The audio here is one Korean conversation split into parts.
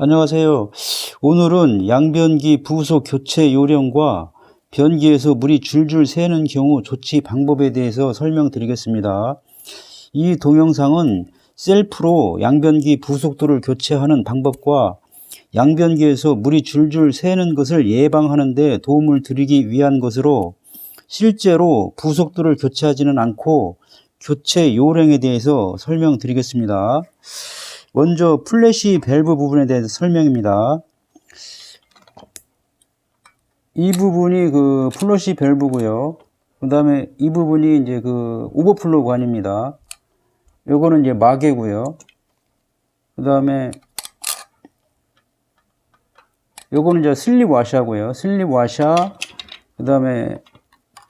안녕하세요. 오늘은 양변기 부속 교체 요령과 변기에서 물이 줄줄 새는 경우 조치 방법에 대해서 설명드리겠습니다. 이 동영상은 셀프로 양변기 부속도를 교체하는 방법과 양변기에서 물이 줄줄 새는 것을 예방하는 데 도움을 드리기 위한 것으로 실제로 부속도를 교체하지는 않고 교체 요령에 대해서 설명드리겠습니다. 먼저 플래시 밸브 부분에 대해서 설명입니다. 이 부분이 그 플러시 밸브고요. 그 다음에 이 부분이 이제 그 오버플로우 관입니다. 요거는 이제 마개고요. 그 다음에 요거는 이제 슬립 와샤고요. 슬립 와샤. 그 다음에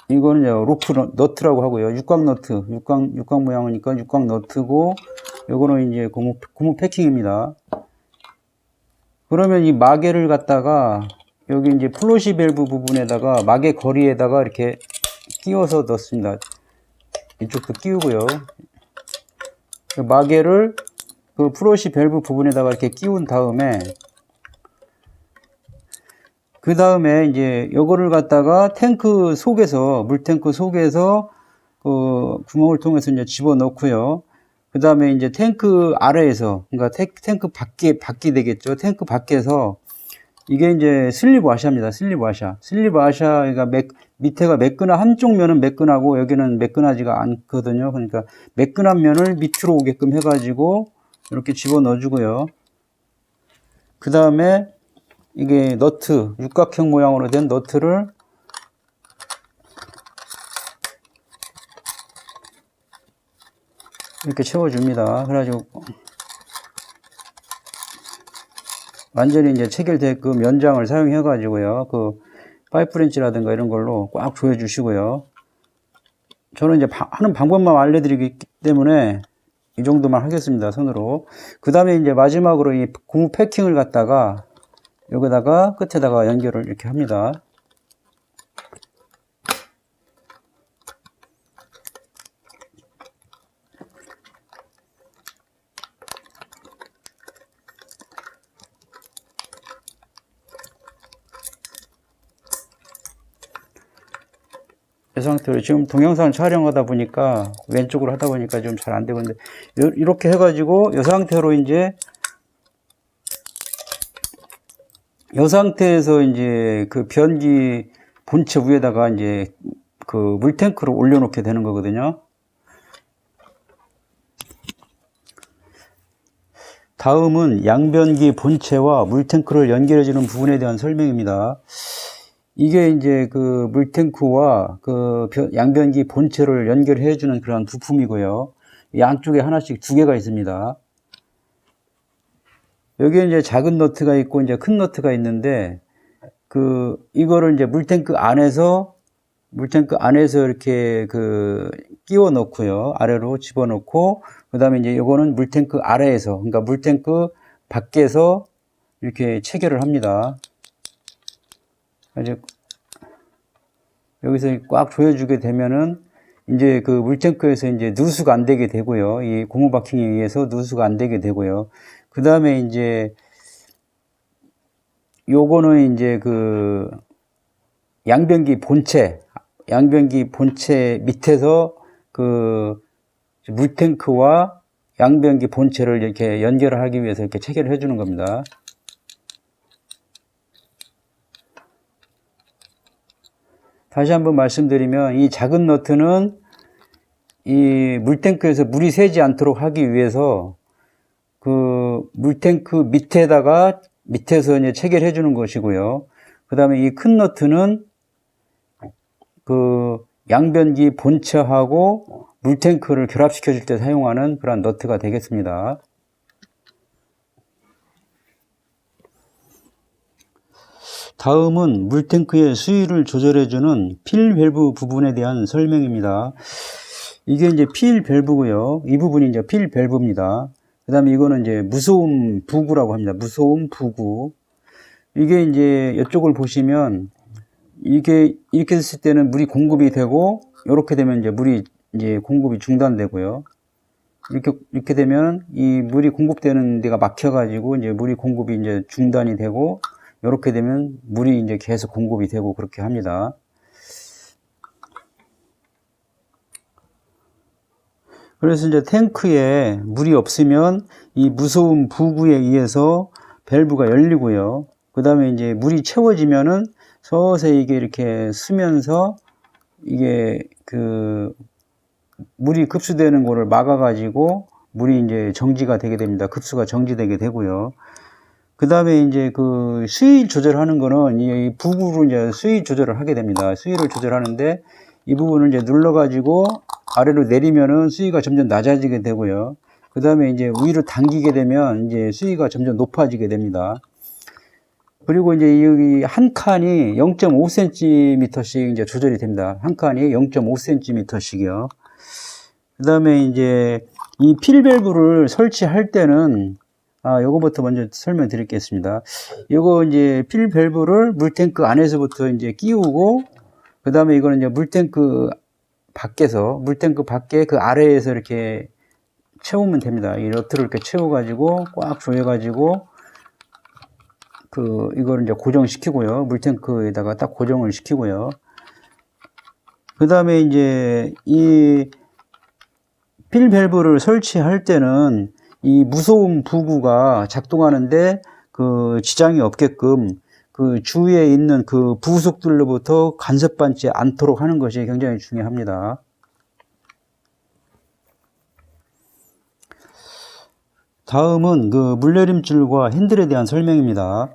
이거는 이제 로프 너트라고 하고요. 육각 너트. 육각 모양이니까 육각 너트고, 요거는 이제 고무 패킹입니다. 그러면 이 마개를 갖다가 여기 이제 플러시 밸브 부분에다가 마개 거리에다가 이렇게 끼워서 넣습니다. 이쪽도 끼우고요. 마개를 그 플러시 밸브 부분에다가 이렇게 끼운 다음에 그 다음에 이제 요거를 갖다가 탱크 속에서 물탱크 속에서 그 구멍을 통해서 이제 집어 넣고요. 그 다음에 이제 탱크 아래에서, 그러니까 탱크 밖이 되겠죠. 탱크 밖에서 이게 이제 슬립 와샤입니다. 슬립 와샤. 슬립 와샤, 그러니까 밑에가 매끈한, 한쪽 면은 매끈하고 여기는 매끈하지가 않거든요. 그러니까 매끈한 면을 밑으로 오게끔 해가지고 이렇게 집어 넣어주고요. 그 다음에 이게 너트, 육각형 모양으로 된 너트를 이렇게 채워줍니다. 그래가지고 완전히 이제 체결되게끔 연장을 사용해 가지고요. 그 파이프 렌치라든가 이런 걸로 꽉 조여 주시고요. 저는 이제 하는 방법만 알려드리기 때문에 이 정도만 하겠습니다. 손으로. 그 다음에 이제 마지막으로 이 고무 패킹을 갖다가 여기다가 끝에다가 연결을 이렇게 합니다. 이 상태로 지금 동영상 촬영하다 보니까 왼쪽으로 하다 보니까 좀 잘 안 되고 있는데, 이렇게 해가지고 이 상태로 이제 이 상태에서 이제 그 변기 본체 위에다가 이제 그 물탱크를 올려놓게 되는 거거든요. 다음은 양변기 본체와 물탱크를 연결해주는 부분에 대한 설명입니다. 이게 이제 그 물탱크와 그 양변기 본체를 연결해주는 그런 부품이고요. 양쪽에 하나씩 두 개가 있습니다. 여기에 이제 작은 너트가 있고 이제 큰 너트가 있는데, 이거를 이제 물탱크 안에서 이렇게 끼워 넣고요. 아래로 집어 넣고, 그 다음에 이제 이거는 물탱크 아래에서, 그러니까 물탱크 밖에서 이렇게 체결을 합니다. 이제 여기서 꽉 조여주게 되면은 이제 그 물탱크에서 이제 누수가 안 되게 되고요. 이 고무 바킹에 의해서 누수가 안 되게 되고요. 그 다음에 이제 요거는 이제 그 양변기 본체 밑에서 그 물탱크와 양변기 본체를 이렇게 연결을 하기 위해서 이렇게 체결을 해주는 겁니다. 다시 한번 말씀드리면, 이 작은 너트는 이 물탱크에서 물이 새지 않도록 하기 위해서 그 물탱크 밑에서 이제 체결해 주는 것이고요. 그 다음에 이 큰 너트는 그 양변기 본체하고 물탱크를 결합시켜 줄 때 사용하는 그런 너트가 되겠습니다. 다음은 물탱크의 수위를 조절해주는 필 밸브 부분에 대한 설명입니다. 이게 이제 필 밸브고요. 이 부분이 이제 필 밸브입니다. 그 다음에 이거는 이제 무소음 부구라고 합니다. 무소음 부구. 이게 이제 이쪽을 보시면 이게 이렇게 됐을 때는 물이 공급이 되고, 이렇게 되면 이제 물이 이제 공급이 중단되고요. 이렇게 되면 이 물이 공급되는 데가 막혀가지고 이제 물이 공급이 이제 중단이 되고, 이렇게 되면 물이 이제 계속 공급이 되고 그렇게 합니다. 그래서 이제 탱크에 물이 없으면 이 무소음 부구에 의해서 밸브가 열리고요. 그 다음에 이제 물이 채워지면은 서서히 이게 이렇게 쓰면서 이게 그 물이 급수되는 거를 막아가지고 물이 이제 정지가 되게 됩니다. 급수가 정지되게 되고요. 그 다음에 이제 그 수위 조절하는 거는 이 부구로 이제 수위 조절을 하게 됩니다. 수위를 조절하는데 이 부분을 이제 눌러가지고 아래로 내리면은 수위가 점점 낮아지게 되고요. 그 다음에 이제 위로 당기게 되면 이제 수위가 점점 높아지게 됩니다. 그리고 이제 여기 한 칸이 0.5cm씩 이제 조절이 됩니다. 한 칸이 0.5cm씩이요. 그 다음에 이제 이 필밸브를 설치할 때는, 요거부터 먼저 설명드리겠습니다. 요거 이제 필밸브를 물탱크 안에서부터 이제 끼우고, 그 다음에 이거는 이제 물탱크 밖에 그 아래에서 이렇게 채우면 됩니다. 이 너트를 이렇게 채워가지고 꽉 조여가지고 이거를 이제 고정시키고요. 물탱크에다가 딱 고정을 시키고요. 그 다음에 이제 이 필밸브를 설치할 때는 이 무소음 부구가 작동하는데 그 지장이 없게끔 그 주위에 있는 그 부속들로부터 간섭받지 않도록 하는 것이 굉장히 중요합니다. 다음은 그 물내림줄과 핸들에 대한 설명입니다.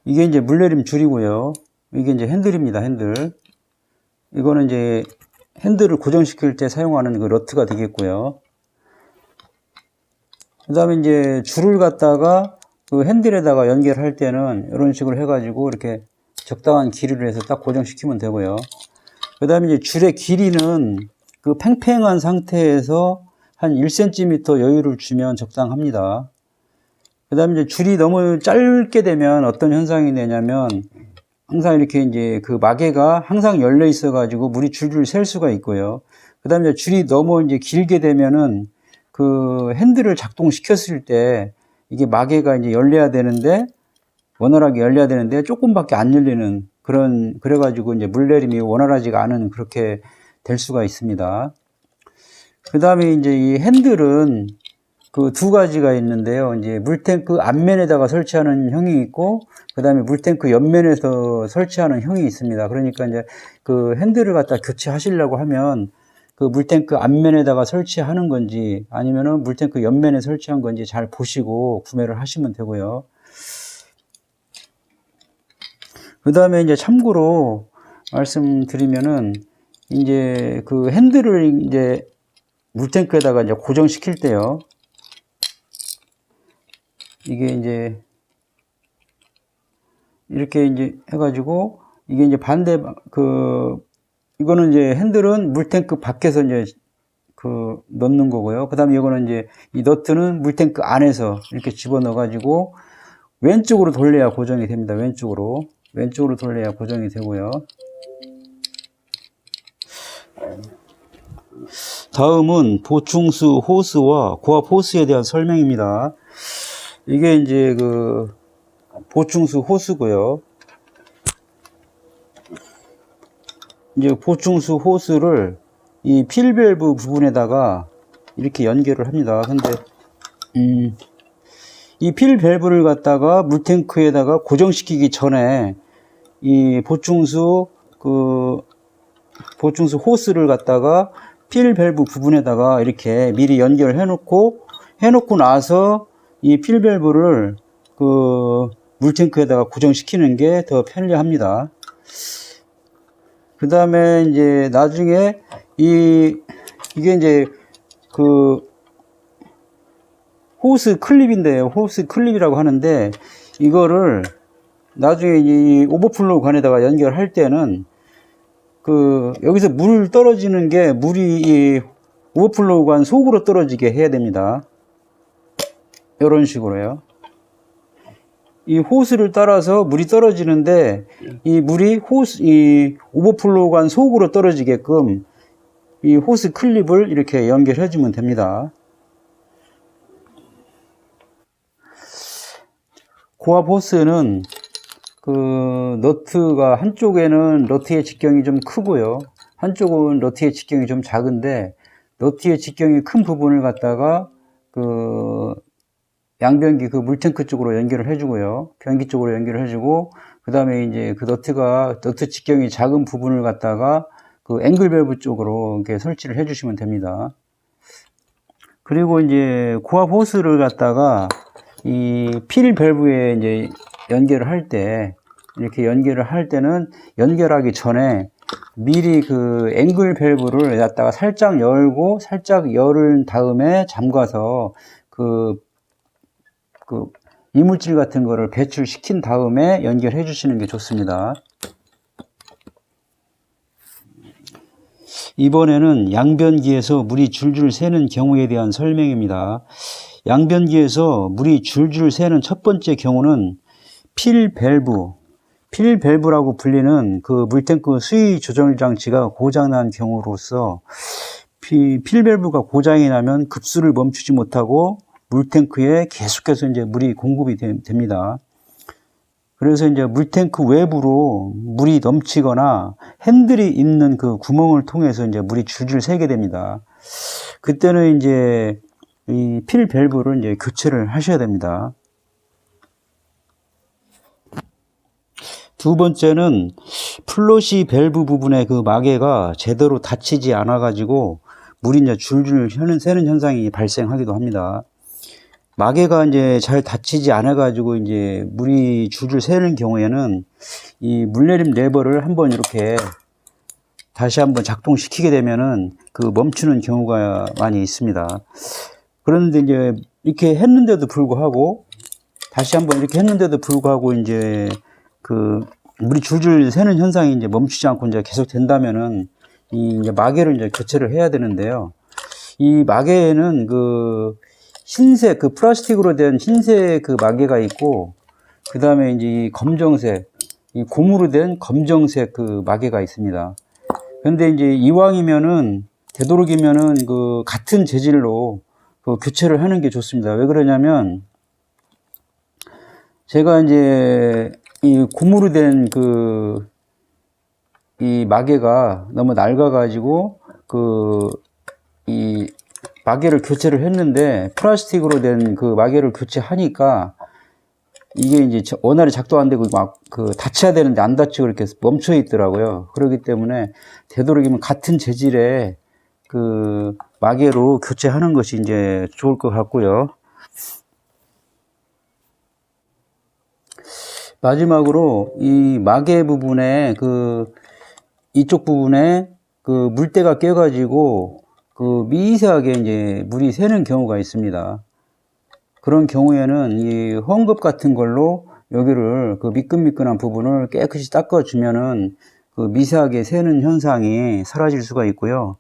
이게 이제 물내림줄이고요. 이게 이제 핸들입니다. 핸들. 이거는 이제 핸들을 고정시킬 때 사용하는 그 너트가 되겠고요. 그 다음에 이제 줄을 갖다가 그 핸들에다가 연결할 때는 이런 식으로 해가지고 이렇게 적당한 길이를 해서 딱 고정시키면 되고요. 그 다음에 이제 줄의 길이는 그 팽팽한 상태에서 한 1cm 여유를 주면 적당합니다. 그 다음에 이제 줄이 너무 짧게 되면 어떤 현상이 되냐면 항상 이렇게 이제 그 마개가 항상 열려 있어가지고 물이 줄줄 셀 수가 있고요. 그 다음에 줄이 너무 이제 길게 되면은 그 핸들을 작동시켰을 때 이게 마개가 이제 열려야 되는데, 원활하게 열려야 되는데 조금밖에 안 열리는 그래가지고 이제 물내림이 원활하지가 않은 그렇게 될 수가 있습니다. 그 다음에 이제 이 핸들은 그 두 가지가 있는데요. 이제 물탱크 앞면에다가 설치하는 형이 있고, 그 다음에 물탱크 옆면에서 설치하는 형이 있습니다. 그러니까 이제 그 핸들을 갖다 교체하시려고 하면 그 물탱크 앞면에다가 설치하는 건지 아니면은 물탱크 옆면에 설치한 건지 잘 보시고 구매를 하시면 되고요. 그 다음에 이제 참고로 말씀드리면은 이제 그 핸들을 이제 물탱크에다가 이제 고정시킬 때요. 이게 이제 이렇게 이제 해가지고 이게 이제 이거는 이제 핸들은 물탱크 밖에서 이제 넣는 거고요. 그 다음에 이거는 이제 이 너트는 물탱크 안에서 이렇게 집어넣어 가지고 왼쪽으로 돌려야 고정이 됩니다. 왼쪽으로 돌려야 고정이 되고요. 다음은 보충수 호스와 고압 호스에 대한 설명입니다. 이게 이제 그 보충수 호스고요. 이제 보충수 호스를 이 필밸브 부분에다가 이렇게 연결을 합니다. 근데 이 필밸브를 갖다가 물탱크에다가 고정시키기 전에 이 보충수 호스를 갖다가 필밸브 부분에다가 이렇게 미리 연결해 놓고 나서 이 필밸브를 물탱크에다가 고정시키는 게 더 편리합니다. 그 다음에 이제 나중에 이게 이제 호스 클립인데요. 호스 클립이라고 하는데, 이거를 나중에 이 오버플로우 관에다가 연결할 때는 여기서 물 떨어지는 게 물이 이 오버플로우 관 속으로 떨어지게 해야 됩니다. 이런 식으로요. 이 호스를 따라서 물이 떨어지는데 이 물이 이 오버플로우 관 속으로 떨어지게끔 이 호스 클립을 이렇게 연결해 주면 됩니다. 고압 호스는 그 너트가 한쪽에는 너트의 직경이 좀 크고요. 한쪽은 너트의 직경이 좀 작은데 너트의 직경이 큰 부분을 갖다가 그 양변기 그 물탱크 쪽으로 연결을 해주고요. 변기 쪽으로 연결을 해주고 그 다음에 이제 그 너트 직경이 작은 부분을 갖다가 그 앵글 밸브 쪽으로 이렇게 설치를 해주시면 됩니다. 그리고 이제 고압 호스를 갖다가 이 필 밸브에 이제 연결을 할 때 이렇게 연결을 할 때는 연결하기 전에 미리 그 앵글 밸브를 갖다가 살짝 열고 살짝 열은 다음에 잠가서 그 이물질 같은 거를 배출시킨 다음에 연결해 주시는 게 좋습니다. 이번에는 양변기에서 물이 줄줄 새는 경우에 대한 설명입니다. 양변기에서 물이 줄줄 새는 첫 번째 경우는 필 밸브라고 불리는 그 물탱크 수위 조절 장치가 고장난 경우로서 필 밸브가 고장이 나면 급수를 멈추지 못하고 물탱크에 계속해서 이제 물이 공급이 됩니다. 그래서 이제 물탱크 외부로 물이 넘치거나 핸들이 있는 그 구멍을 통해서 이제 물이 줄줄 새게 됩니다. 그때는 이제 이 필 밸브를 이제 교체를 하셔야 됩니다. 두 번째는 플러시 밸브 부분의 그 마개가 제대로 닫히지 않아 가지고 물이 이제 줄줄 새는 현상이 발생하기도 합니다. 마개가 이제 잘 닫히지 않아 가지고 이제 물이 줄줄 새는 경우에는 이 물내림 레버를 한번 이렇게 다시 한번 작동시키게 되면은 그 멈추는 경우가 많이 있습니다. 그런데 이제 이렇게 했는데도 불구하고 다시 한번 이렇게 했는데도 불구하고 이제 그 물이 줄줄 새는 현상이 이제 멈추지 않고 이제 계속 된다면은 이 이제 마개를 이제 교체를 해야 되는데요. 이 마개에는 그 흰색 그 플라스틱으로 된 흰색 그 마개가 있고 그 다음에 이제 이 검정색 이 고무로 된 검정색 그 마개가 있습니다. 그런데 이제 이왕이면은 되도록이면은 그 같은 재질로 그 교체를 하는 게 좋습니다. 왜 그러냐면 제가 이제 이 고무로 된 이 마개가 너무 낡아가지고 이 마개를 교체를 했는데 플라스틱으로 된 그 마개를 교체하니까 이게 이제 원활히 작동 안 되고 막 그 닫혀야 되는데 안 닫히고 이렇게 멈춰 있더라고요. 그렇기 때문에 되도록이면 같은 재질의 그 마개로 교체하는 것이 이제 좋을 것 같고요. 마지막으로 이 마개 부분에 이쪽 부분에 그 물때가 껴가지고 그 미세하게 이제 물이 새는 경우가 있습니다. 그런 경우에는 이 헝겊 같은 걸로 여기를 그 미끈미끈한 부분을 깨끗이 닦아주면은 그 미세하게 새는 현상이 사라질 수가 있고요.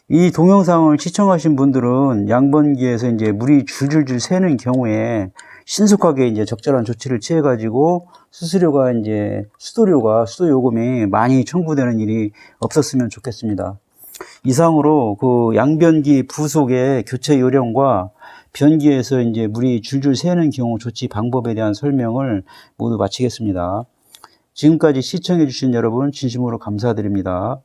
이 동영상을 시청하신 분들은 양변기에서 이제 물이 줄줄줄 새는 경우에 신속하게 이제 적절한 조치를 취해 가지고 수도 요금이 많이 청구되는 일이 없었으면 좋겠습니다. 이상으로 그 양변기 부속의 교체 요령과 변기에서 이제 물이 줄줄 새는 경우 조치 방법에 대한 설명을 모두 마치겠습니다. 지금까지 시청해 주신 여러분 진심으로 감사드립니다.